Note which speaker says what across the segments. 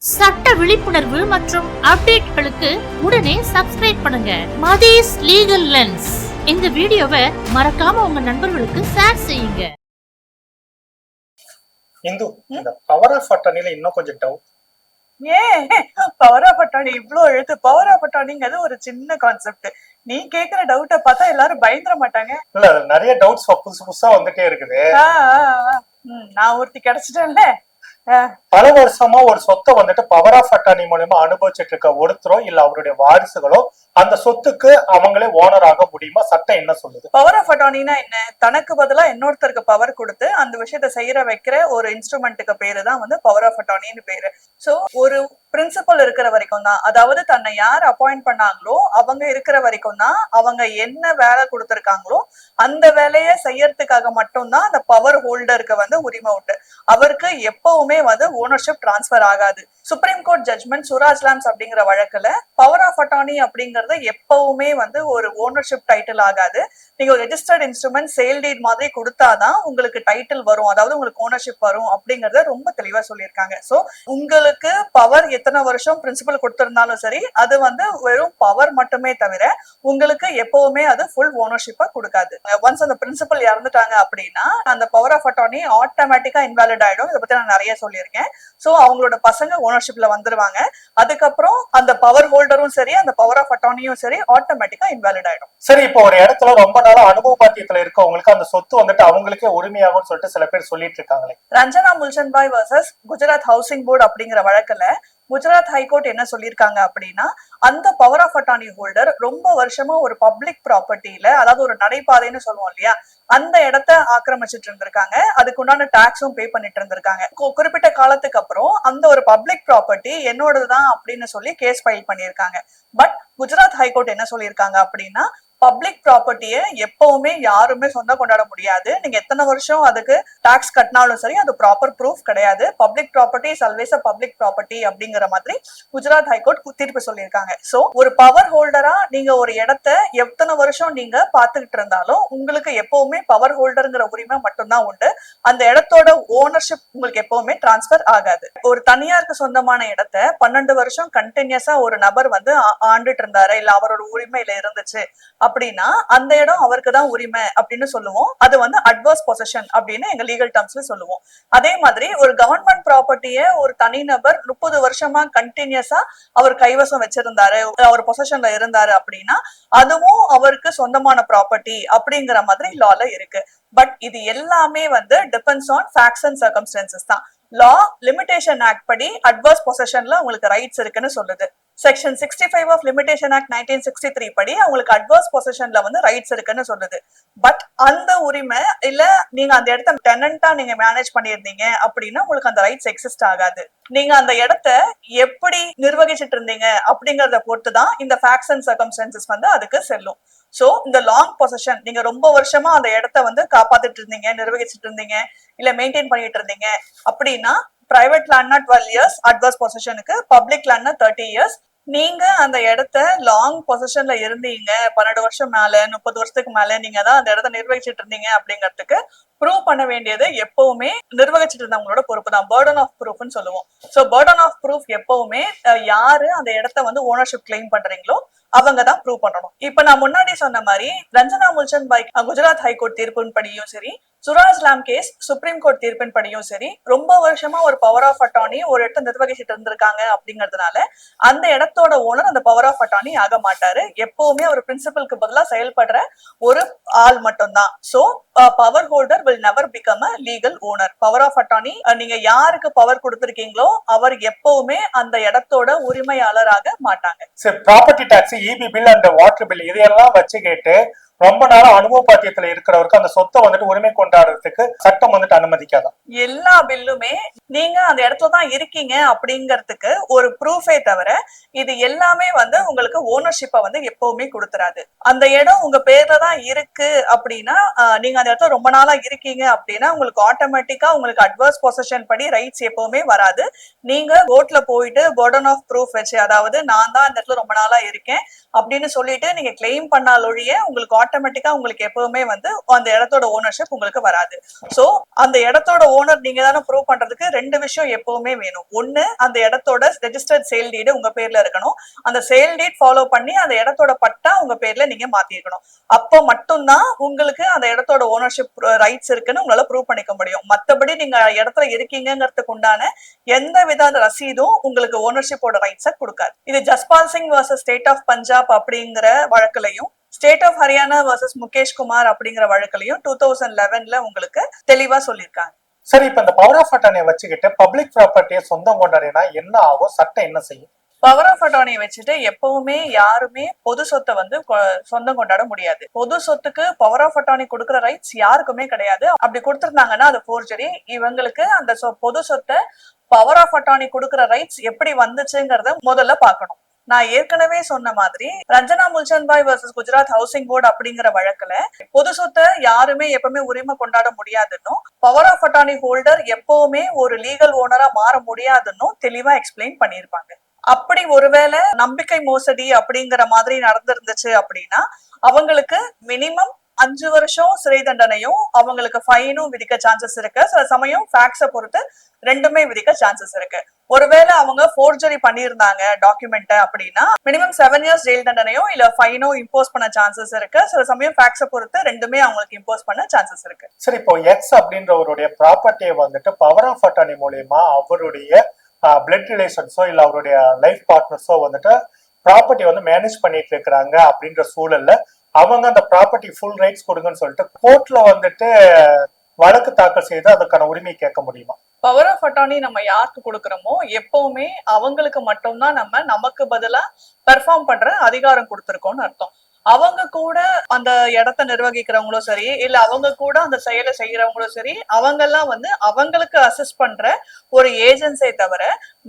Speaker 1: சட்ட விழிப்புணர்வு மற்றும் அப்டேட்களுக்கு உடனே சப்ஸ்கிரைப் பண்ணுங்க மதீஸ் லீகல் லென்ஸ். இந்த வீடியோவை மறக்காம உங்க நண்பர்களுக்கு ஷேர் செய்யுங்க.
Speaker 2: இந்து, இந்த பவர் ஆஃப் அட்டர்னில இன்னும் கொஞ்சம் டவுட்.
Speaker 3: ஏன் பவர் ஆஃப் அட்டார்னி இவ்ளோ எழுத்து? பவர் ஆஃப் அட்டார்னிங்கிறது ஒரு சின்ன கான்செப்ட். நீ கேக்குற டவுட்டை பார்த்தா எல்லாரும் பயந்துட மாட்டாங்க?
Speaker 2: இல்ல, நிறைய டவுட்ஸ் புதுசு புதுசா வந்துட்டே இருக்குது.
Speaker 3: நான் ஒருத்தி கிடைச்சிட்டேன்ல.
Speaker 2: பல வருஷமா ஒரு சொத்தை வந்துட்டு பவர் ஆஃப் அட்டார்னி மூலமா அனுபவிச்சுட்டு இருக்க ஒருத்தரோ இல்ல அவருடைய வாரிசுகளோ அந்த சொத்துக்கு அவங்களே ஓனர் ஆக முடியுமா? சட்டம் என்ன சொல்லுது?
Speaker 3: பவர் ஆஃப் அட்டார்னினா என்ன? தனக்கு பதிலா இன்னொருத்தருக்கு பவர் கொடுத்து அந்த விஷயத்த செய்யற வைக்கிற ஒரு இன்ஸ்ட்ருமெண்ட்டுக்கு பேரு தான் வந்து பவர் ஆஃப் அட்டார்னின்னு பேரு. சோ ஒரு பிரின்சிபல் இருக்கிற வரைக்கும் தான், அதாவது தன்னை யார் அப்பாயிண்ட் பண்ணாங்களோ அவங்க இருக்கிற வரைக்கும் தான், அவங்க என்ன வேலை கொடுத்திருக்காங்களோ அந்த வேலையை செய்யறதுக்காக மட்டும்தான் அந்த பவர் ஹோல்டருக்கு வந்து உரிமை உண்டு. அவருக்கு எப்பவுமே வந்து ஓனர்ஷிப் டிரான்ஸ்பர் ஆகாது. Supreme court judgment Suraj lamps அப்படிங்கிற வழக்குல பவர் ஆஃப் அட்டார்னி அப்படிங்கறது எப்பவுமே வந்து ஒரு ஓனர்ஷிப் டைட்டில் ஆகாது. நீங்க ஒரு ரெஜிஸ்டர்ட் இன்ஸ்ட்ருமெண்ட் சேல் டீட் மாதிரி கொடுத்தாதான் உங்களுக்கு டைட்டில் வரும், அதாவது உங்களுக்கு ஓனர்ஷிப் வரும் அப்படிங்கறத ரொம்ப தெளிவா சொல்லியிருக்காங்க. சோ உங்களுக்கு பவர் எத்தனை வருஷம் பிரின்சிபல் கொடுத்திருந்தாலும் சரி, அது வந்து வெறும் பவர் மட்டுமே தவிர உங்களுக்கு எப்பவுமே அது ஃபுல் ஓனர்ஷிப்பா கொடுக்காது. ஒன்ஸ் அந்த பிரின்சிபல் இறந்துட்டாங்க அப்படின்னா அந்த பவர் ஆஃப் அட்டார்னி ஆட்டோமேட்டிக்கா இன்வாலிட் ஆயிடும். இதை பத்தி நான் நிறைய சொல்லியிருக்கேன். சோ அவங்களோட பசங்க ஓனர்ஷிப்ல வந்துருவாங்க. அதுக்கப்புறம் அந்த பவர் ஹோல்டரும் சரி அந்த பவர் ஆஃப் அட்டார்னியும் சரி ஆட்டோமேட்டிக்கா இன்வாலிட் ஆயிடும்.
Speaker 2: சரி, இப்போ ஒரு இடத்துல ரொம்ப நாளா அனுபவ பாத்தியத்துல இருக்கவங்களுக்கு அந்த சொத்து வந்துட்டு அவங்களுக்கே உரிமையாகும் சொல்லிட்டு சில பேர் சொல்லிட்டு இருக்காங்களே.
Speaker 3: Ranjana Mulchanbhai versus Gujarat housing board அப்படிங்கிற வழக்குல குஜராத் ஹைகோர்ட் என்ன சொல்லியிருக்காங்க அப்படின்னா, அந்த பவர் ஆஃப் அட்டார்னி ஹோல்டர் ரொம்ப வருஷமா ஒரு பப்ளிக் ப்ராப்பர்ட்டியில, அதாவது ஒரு நடைபாதைன்னு சொல்லுவோம் இல்லையா, அந்த இடத்த ஆக்கிரமிச்சிட்டு இருந்திருக்காங்க. அதுக்கு உண்டான டாக்ஸும் பே பண்ணிட்டு இருந்திருக்காங்க. குறிப்பிட்ட காலத்துக்கு அப்புறம் அந்த ஒரு பப்ளிக் ப்ராப்பர்ட்டி என்னோடதுதான் அப்படின்னு சொல்லி கேஸ் ஃபைல் பண்ணியிருக்காங்க. பட் குஜராத் ஹைகோர்ட் என்ன சொல்லியிருக்காங்க அப்படின்னா, பப்ளிக் ப்ராப்பர்ட்டியை எப்பவுமே யாருமே சொந்தம் கொண்டாட முடியாது. நீங்க எத்தனை வருஷம் அதுக்கு டாக்ஸ் கட்டினாலும் சரி அது ப்ராப்பர் ப்ரூஃப் கிடையாது. Public property is always a public property அப்படிங்கிற மாதிரி குஜராத் ஹைகோர்ட் தீர்ப்பு சொல்லியிருக்காங்க. சோ ஒரு பவர் ஹோல்டரா நீங்க ஒரு இடத்த எத்தனை வருஷம் நீங்க பாத்துக்கிட்டு இருந்தாலும் உங்களுக்கு எப்பவுமே பவர் ஹோல்டருங்கிற உரிமை மட்டும்தான் உண்டு. அந்த இடத்தோட ஓனர்ஷிப் உங்களுக்கு எப்பவுமே டிரான்ஸ்பர் ஆகாது. ஒரு தனியாருக்கு சொந்தமான இடத்த 12 வருஷம் கண்டினியூஸா ஒரு நபர் வந்து ஆண்டுட்டு இருந்தாரு, இல்ல அவரோட உரிமையில இருந்துச்சு அப்படின்னா அந்த இடம் அவருக்கு தான் உரிமை அப்படின்னு சொல்லுவோம். அது வந்து அட்வர்ஸ் பொசஷன் அப்படின்னு எங்க லீகல் டர்ம்ஸ்ல சொல்லுவோம். அதே மாதிரி ஒரு கவர்மெண்ட் ப்ராப்பர்ட்டியை ஒரு தனிநபர் 30 வருஷமா கண்டினியூஸா அவர் கைவசம் வச்சிருந்தாரு, அவர் பொசஷன்ல இருந்தாரு அப்படின்னா அதுவும் அவருக்கு சொந்தமான ப்ராப்பர்ட்டி அப்படிங்கிற மாதிரி லால இருக்கு. பட் இது எல்லாமே வந்து depends on facts and circumstances தான். லா லிமிடேஷன் ஆக்ட் படி அட்வர்ஸ் பொசஷன்ல உங்களுக்கு ரைட்ஸ் இருக்குன்னு சொல்லுது. செக்ஷன் 65 ஆஃப் லிமிடேஷன் ஆக்ட் 1963 படி அவங்களுக்கு அட்வர்ஸ் பொசிஷன்ல வந்து ரைட்ஸ் இருக்குன்னு சொல்லுது. பட் அந்த உரிமை இல்ல நீங்க அந்த இடத்த டெனண்டா நீங்க மேனேஜ் பண்ணியிருந்தீங்க அப்படின்னா உங்களுக்கு அந்த ரைட்ஸ் எக்ஸிஸ்ட் ஆகாது. நீங்க அந்த இடத்த எப்படி நிர்வகிச்சிட்டு இருந்தீங்க அப்படிங்கறத பொறுத்து தான் இந்த ஃபேக்ட்ஸ் அண்ட் சர்க்கம்ஸ்டான்சஸ் வந்து அதுக்கு செல்லும். சோ இந்த லாங் பொசிஷன், நீங்க ரொம்ப வருஷமா அந்த இடத்த வந்து காப்பாத்திட்டு இருந்தீங்க, நிர்வகிச்சிட்டு இருந்தீங்க, இல்ல மெயின்டைன் பண்ணிட்டு இருந்தீங்க அப்படின்னா பிரைவேட் லேண்ட்னா 12 இயர்ஸ் அட்வர்ஸ் பொசிஷனுக்கு, பப்ளிக் லேண்ட்னா 30 இயர்ஸ். நீங்க அந்த இடத்த லாங் பொசிஷன்ல இருந்தீங்க, 12 வருஷம் மேல 30 வருஷத்துக்கு மேல நீங்க தான் அந்த இடத்த நிர்வகிச்சிட்டு இருந்தீங்க அப்படிங்கிறதுக்கு ப்ரூவ் பண்ண வேண்டியது எப்பவுமே நிர்வகிச்சிட்டு இருந்தவங்களோட பொறுப்பு தான். பர்டன் ஆஃப் ப்ரூஃப்னு சொல்லுவோம். சோ பர்டன் ஆஃப் ப்ரூஃப் எப்பவுமே யாரு அந்த இடத்த வந்து ஓனர்ஷிப் கிளைம் பண்றீங்களோ அவங்க தான் ப்ரூவ் பண்ணணும். இப்ப நான் முன்னாடி சொன்ன மாதிரி ரஞ்சனா முல்சன்பாய் குஜராத் ஹைகோர்ட் தீர்ப்பின் படியும் சரி, சுராஜ் லாம் கேஸ் சுப்ரீம் கோர்ட் தீர்ப்பின் படியும் சரி, ரொம்ப வருஷமா ஒரு பவர் ஆஃப் அட்டார்னி ஒரு இடத்த நிர்வகிச்சிட்டு இருந்திருக்காங்க அப்படிங்கிறதுனால அந்த இடத்தோட ஓனர் அந்த பவர் ஆஃப் அட்டார்னி ஆக மாட்டாரு. எப்பவுமே ஒரு பிரின்சிபலுக்கு பதிலா செயல்படுற ஒரு ஆள் மட்டும்தான். So power holder will never become a legal owner. Power of attorney நீங்க யாருக்கு பவர் கொடுத்திருக்கீங்களோ அவர் எப்பவுமே அந்த இடத்தோட உரிமையாளராக மாட்டாங்க.
Speaker 2: சரி, property tax, EB bill and water bill இதையெல்லாம் வச்சு கேட்டு ரொம்ப நாளா அனுபவ பாத்தியத்துல இருக்கிறவருக்கு அந்த சொத்தை வந்துட்டு உரிமை கொண்டாடுறதுக்கு சட்டம் வந்துட்டு அனுமதிக்காதான்?
Speaker 3: எல்லா பில்லுமே நீங்க அந்த இடத்துல தான் இருக்கீங்க அப்படிங்கறதுக்கு ஒரு ப்ரூஃபே தவிர இது எல்லாமே வந்து உங்களுக்கு ஓனர்ஷிப்பை வந்து எப்பவுமே கொடுத்துறாது. அந்த இடம் உங்க பேர்ல தான் இருக்கு அப்படின்னா, நீங்க அந்த இடத்துல ரொம்ப நாளா இருக்கீங்க அப்படின்னா உங்களுக்கு ஆட்டோமேட்டிக்கா உங்களுக்கு அட்வர்ஸ் பொசிஷன் படி ரைட்ஸ் எப்பவுமே வராது. நீங்க கோர்ட்ல போயிட்டு பர்டன் ஆஃப் ப்ரூஃப் வச்சு, அதாவது நான் தான் அந்த இடத்துல ரொம்ப நாளா இருக்கேன் அப்படின்னு சொல்லிட்டு நீங்க கிளைம் பண்ணாலொழிய உங்களுக்கு ஆட்டோமேட்டிக்கா உங்களுக்கு எப்பவுமே வந்து அந்த இடத்தோட ஓனர்ஷிப் உங்களுக்கு வராது. சோ அந்த இடத்தோட ஓனர் நீங்க தானே ப்ரூவ் பண்றதுக்கு ரெண்டு விஷயம் எப்பவுமே வேணும். ஒண்ணு, அந்த இடத்தோட ரெஜிஸ்டர்ட் சேல் டீடு உங்க பேர்ல இருக்கணும். அந்த சேல் டீட் ஃபாலோ பண்ணி அந்த இடத்தோட பட்டா உங்க பேர்ல நீங்க மாத்திருக்கணும். அப்போ மட்டும்தான் உங்களுக்கு அந்த இடத்தோட ஓனர்ஷிப் ரைட்ஸ் இருக்குன்னு உங்களால ப்ரூவ் பண்ணிக்க முடியும். மத்தபடி நீங்க இடத்துல இருக்கீங்கிறதுக்கு உண்டான எந்த வித ரசீதும் உங்களுக்கு ஓனர்ஷிப்போட ரைட்ஸை கொடுக்காது. இது Jaspal Singh versus state of Punjab அப்படிங்கிற வழக்குலையும், state of Haryana versus Mukesh Kumar அப்படிங்கிற வழக்குலையும் 2011ல உங்களுக்கு தெளிவா சொல்லியிருக்காங்க.
Speaker 2: சரி, இப்ப இந்த பவர் ஆஃப் அட்டார்னியை வச்சுக்கிட்டு பப்ளிக் ப்ராப்பர்ட்டியை சொந்தம் கொண்டாடினா என்ன ஆகும்? சட்டம் என்ன செய்யும்?
Speaker 3: பவர் ஆஃப் அட்டார்னியை வச்சுட்டு எப்பவுமே யாருமே பொது சொத்தை வந்து சொந்தம் கொண்டாட முடியாது. பொது சொத்துக்கு பவர் ஆஃப் அட்டார்னி கொடுக்குற ரைட்ஸ் யாருக்குமே கிடையாது. அப்படி கொடுத்திருந்தாங்கன்னா அது ஃபோர்ஜரி. இவங்களுக்கு அந்த பொது சொத்தை பவர் ஆஃப் அட்டார்னி கொடுக்குற ரைட்ஸ் எப்படி வந்துச்சுங்கிறத முதல்ல பார்க்கணும். நான் ஏற்கனவே சொன்ன மாதிரி Ranjana Mulchanbhai versus Gujarat housing board அப்படிங்கிற வழக்குல பொது சொத்தை யாருமே எப்பவுமே உரிமை கொண்டாட முடியாதுன்னும், பவர் ஆஃப் அட்டார்னி ஹோல்டர் எப்பவுமே ஒரு லீகல் ஓனரா மாற முடியாதுன்னும் தெளிவா எக்ஸ்பிளைன் பண்ணியிருப்பாங்க. அப்படி ஒருவேளை நம்பிக்கை மோசடி அப்படிங்கிற மாதிரி நடந்திருந்துச்சு அப்படின்னா அவங்களுக்கு மினிமம் 5 வருஷம் சிறை தண்டனையும் அவங்களுக்கு ஃபைனும் விதிக்க சான்சஸ் இருக்கு. சில சமயம் ஃபேக்ஸை பொறுத்து ரெண்டுமே விதிக்க சான்சஸ் இருக்கு. ஒருவேளை அவங்க ஃபோர்ஜரி பண்ணியிருந்தாங்க டாக்குமெண்ட் அப்படின்னா மினிமம் 7 இயர்ஸ் ஜெயில் தண்டனையும் இல்ல ஃபைனோ இம்போஸ் பண்ண சான்சஸ் இருக்கு. சில சமயம் ஃபேக்ஸை பொறுத்து ரெண்டுமே அவங்களுக்கு இம்போஸ் பண்ண சான்சஸ் இருக்கு.
Speaker 2: சரி, இப்போ எக்ஸ் அப்படின்றவருடைய ப்ராப்பர்ட்டியை வந்துட்டு பவர் ஆஃப் அட்டார்னி மூலியமா அவருடைய பிளட் ரிலேஷன்ஸோ இல்ல அவருடைய லைஃப் பார்ட்னர்ஸோ வந்துட்டு ப்ராப்பர்ட்டி வந்து மேனேஜ் பண்ணிட்டு இருக்கிறாங்க அப்படின்ற சூழல்ல அவங்க அந்த ப்ராப்பர்ட்டி ஃபுல் ரைட்ஸ் கொடுங்கன்னு சொல்லிட்டு கோர்ட்ல வந்துட்டு வழக்கு தாக்கல் செய்து அதுக்கான உரிமை கேட்க முடியுமா?
Speaker 3: பவர் ஆஃப் அட்டார்னி நம்ம யாருக்கு கொடுக்கறோமோ எப்பவுமே அவங்களுக்கு மட்டும்தான் நமக்கு பதிலா பெர்ஃபார்ம் பண்ற அதிகாரம் கொடுத்திருக்கோம்னு அர்த்தம். அவங்க கூட அந்த இடத்த நிர்வகிக்கிறவங்களும் சரி இல்ல அவங்க கூட அந்த செயலை செய்யறவங்களும் சரி அவங்க எல்லாம் வந்து அவங்களுக்கு அசிஸ்ட் பண்ற ஒரு ஏஜென்சியை தவிர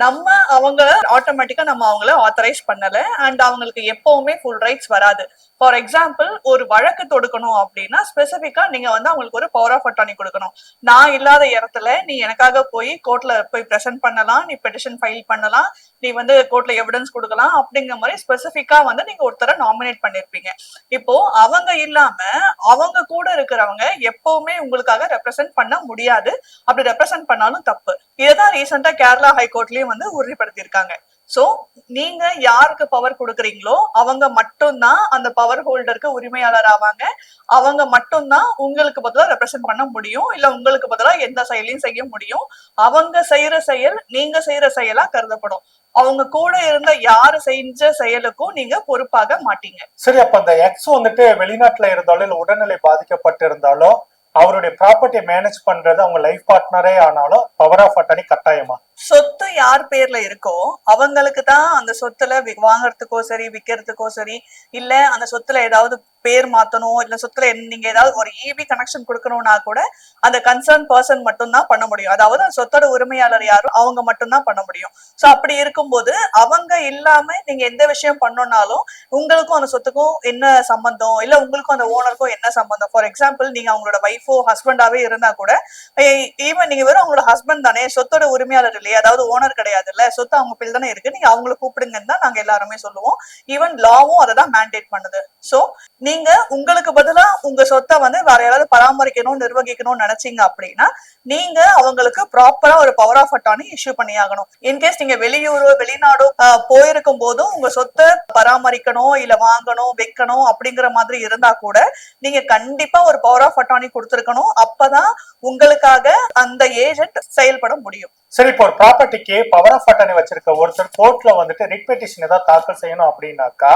Speaker 3: நம்ம அவங்க ஆட்டோமேட்டிக்கா நம்ம அவங்கள ஆத்தரைஸ் பண்ணல. அண்ட் அவங்களுக்கு எப்பவுமே ஃபுல் ரைட்ஸ் வராது. ஃபார் எக்ஸாம்பிள், ஒரு வழக்கு தொடுக்கணும் அப்படின்னா ஸ்பெசிபிக்கா நீங்க வந்து அவங்களுக்கு ஒரு பவர் ஆஃப் அட்டார்னி கொடுக்கணும். நான் இல்லாத இடத்துல நீ எனக்காக போய் கோர்ட்ல போய் பிரசன்ட் பண்ணலாம், நீ பெட்டிஷன் ஃபைல் பண்ணலாம், நீ வந்து கோர்ட்ல எவிடன்ஸ் கொடுக்கலாம் அப்படிங்கிற மாதிரி ஸ்பெசிபிக்கா வந்து நீங்க ஒருத்தரை நாமினேட் பண்ணிருப்பீங்க. இப்போ அவங்க இல்லாம அவங்க கூட இருக்கிறவங்க எப்பவுமே உங்களுக்காக ரெப்ரசென்ட் பண்ண முடியாது. அப்படி ரெப்ரசென்ட் பண்ணாலும் தப்பு. இதுதான் ரீசெண்டா கேரளா ஹைகோர்ட்லயும் வந்து உறுதிப்படுத்தியிருக்காங்க. சோ நீங்க யாருக்கு பவர் கொடுக்குறீங்களோ அவங்க மட்டும்தான் அந்த பவர் ஹோல்டருக்கு உரிமையாளர் ஆவாங்க. அவங்க மட்டும்தான் உங்களுக்கு பதிலா ரெப்ரசென்ட் பண்ண முடியும், இல்ல உங்களுக்கு பதிலா எந்த செயலையும் செய்ய முடியும். அவங்க செய்யற செயல் நீங்க செய்யற செயலா கருதப்படும். அவங்க கூட இருந்த யாரு செஞ்ச செயலுக்கும் நீங்க பொறுப்பாக மாட்டீங்க.
Speaker 2: சரி, அப்ப அந்த எக்ஸ் வந்துட்டு வெளிநாட்டுல இருந்தாலும் இல்ல உடல்நிலை பாதிக்கப்பட்டு இருந்தாலும் அவருடைய ப்ராப்பர்ட்டியை மேனேஜ் பண்றது அவங்க லைஃப் பார்ட்னரே ஆனாலும் பவர் ஆஃப் அட்டார்னி கட்டாயமா?
Speaker 3: சொத்து யார் பேர்ல இருக்கோ அவங்களுக்கு தான் அந்த சொத்துல வாங்கறதுக்கோ சரி விற்கிறதுக்கோ சரி இல்ல அந்த சொத்துல ஏதாவது பேர் மாத்தணும் இல்ல சொத்துல நீங்க ஏதாவது ஒரு ஈபி கனெக்ஷன் கொடுக்கணும்னா கூட அந்த கன்சர்ன் பர்சன் மட்டும் தான் பண்ண முடியும். அதாவது அந்த சொத்தோட உரிமையாளர் யாரும் அவங்க மட்டும் தான் பண்ண முடியும். சோ அப்படி இருக்கும்போது அவங்க இல்லாம நீங்க எந்த விஷயம் பண்ணோம்னாலும் உங்களுக்கும் அந்த சொத்துக்கும் என்ன சம்பந்தம், இல்ல உங்களுக்கும் அந்த ஓனருக்கும் என்ன சம்பந்தம். ஃபார் எக்ஸாம்பிள், நீங்க அவங்களோட ஒய்ஃபோ ஹஸ்பண்டாவே இருந்தா கூட ஈவன் நீங்க வெறும் அவங்களோட ஹஸ்பண்ட் தானே, சொத்தோட உரிமையாளர் இல்லையா, அதாவது ஓனர் கிடையாது இல்ல, சொத்து அவங்க பேர் தானே இருக்கு, நீங்க அவங்களை கூப்பிடுங்கன்னு தான் நாங்க எல்லாருமே சொல்லுவோம். ஈவன் லாவும் அதை தான் மேண்டேட் பண்ணுது. சோ நீங்க உங்களுக்கு பதிலா உங்க சொத்தை வந்து வேற யாராவது பராமரிக்கணும் நிர்வகிக்கணும்னு நினைச்சீங்க அப்படின்னா நீங்க அவங்களுக்கு ப்ராப்பரா ஒரு பவர் ஆஃப் அட்டார்னி இஷ்யூ பண்ணியாகணும். இன்கேஸ் நீங்க வெளியூரோ வெளிநாடோ போயிருக்கும் போதும் உங்க சொத்தை பராமரிக்கணும் இல்ல வாங்கணும் விற்கணும் அப்படிங்கிற மாதிரி இருந்தா கூட நீங்க கண்டிப்பா ஒரு பவர் ஆஃப் அட்டார்னி கொடுத்திருக்கணும். அப்பதான் உங்களுக்காக அந்த ஏஜென்ட் செயல்பட முடியும்.
Speaker 2: சரி, இப்போ ஒரு ப்ராப்பர்ட்டிக்கு பவர் ஆஃப் அட்டார்னி வச்சிருக்க ஒருத்தர் கோர்ட்ல வந்துட்டு ரிட் பெட்டிஷன் ஏதாவது தாக்கல் செய்யணும் அப்படின்னாக்கா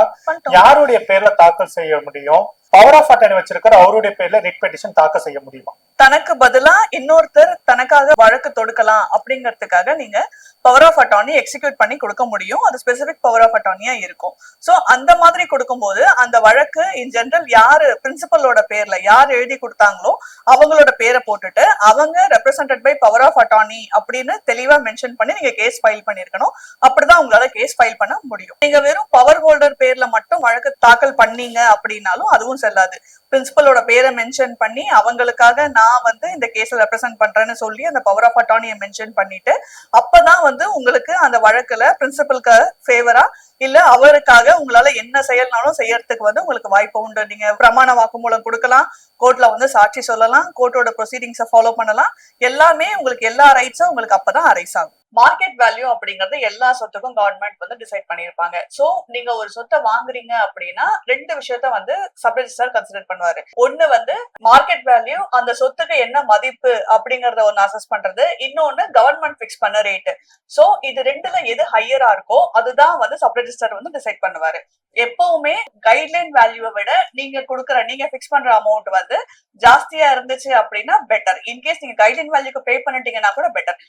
Speaker 2: யாருடைய பேர்ல தாக்கல் செய்ய முடியும்? பவர் ஆஃப் அட்டார்னி வச்சிருக்கிற அவருடைய பேர்ல ரிட் பெட்டிஷன் தாக்கல் செய்ய முடியுமா?
Speaker 3: தனக்கு பதிலா இன்னொருத்தர் தனக்காக வழக்கு தொடுக்கலாம் அப்படிங்கிறதுக்காக நீங்க பவர் ஆஃப் அட்டார்னி எக்ஸிக்யூட் பண்ணி கொடுக்க முடியும். அது ஸ்பெசிபிக் பவர் ஆஃப் அட்டார்னியா இருக்கும். சோ அந்த மாதிரி கொடுக்கும்போது அந்த வழக்கு இன் ஜெனரல் யாரு பிரின்சிபலோட பேர்ல யார் எழுதி கொடுத்தாங்களோ அவங்களோட பேரை போட்டுட்டு அவங்க represented by power of attorney அப்படின்னு தெளிவா மென்ஷன் பண்ணி நீங்க கேஸ் ஃபைல் பண்ணிருக்கணும். அப்படிதான் உங்களால கேஸ் ஃபைல் பண்ண முடியும். நீங்க வெறும் பவர் ஹோல்டர் பேர்ல மட்டும் வழக்கு தாக்கல் பண்ணீங்க அப்படின்னாலும் அதுவும் செல்லாது. பிரின்சிபலோட பேரை மென்ஷன் பண்ணி அவங்களுக்காக நான் வந்து இந்த கேஸை ரெப்ரசென்ட் பண்றேன்னு சொல்லி அந்த பவர் ஆஃப் அட்டார்னியை மென்ஷன் பண்ணிட்டு அப்பதான் வந்து உங்களுக்கு அந்த வழக்குல பிரின்சிபலுக்கு ஃபேவரா இல்ல அவருக்காக உங்களால என்ன செயல்னாலும் செய்யறதுக்கு வந்து உங்களுக்கு வாய்ப்பு உண்டு. நீங்க பிரமாண வாக்குமூலம் கொடுக்கலாம், கோர்ட்ல வந்து சாட்சி சொல்லலாம், கோர்ட்டோட ப்ரொசீடிங்ஸை ஃபாலோ பண்ணலாம். எல்லாமே உங்களுக்கு எல்லா ரைட்ஸும் உங்களுக்கு அப்பதான் அரைஸ் ஆகும். மார்க்கெட் வேல்யூ அப்படிங்கறது எல்லா சொத்துக்கும் கவர்மெண்ட் வந்து டிசைட் பண்ணிருப்பாங்க. சோ நீங்க ஒரு சொத்தை வாங்குறீங்க அப்படின்னா ரெண்டு விஷயத்த வந்து சப் ரெஜிஸ்ட்ரார் கன்சிடர் பண்ணுவாரு. ஒண்ணு வந்து மார்க்கெட் வேல்யூ, அந்த சொத்துக்கு என்ன மதிப்பு அப்படிங்கறத ஒன்னு அசஸ் பண்றது, இன்னொன்னு கவர்மெண்ட் பிக்ஸ் பண்ண ரேட். சோ இது ரெண்டுல எது ஹையரா இருக்கோ அதுதான் வந்து சப் ரெஜிஸ்ட்ரார் வந்து டிசைட் பண்ணுவாரு. எப்பவுமே கைட்லைன் வேல்யூவை விட நீங்க பிக்ஸ் பண்ற அமௌண்ட் வந்து ஜாஸ்தியா இருந்துச்சு அப்படின்னா பெட்டர். இன்கேஸ் நீங்க கைட்லைன் வேல்யூக்கு பே பண்ணிட்டீங்கன்னா கூட பெட்டர்.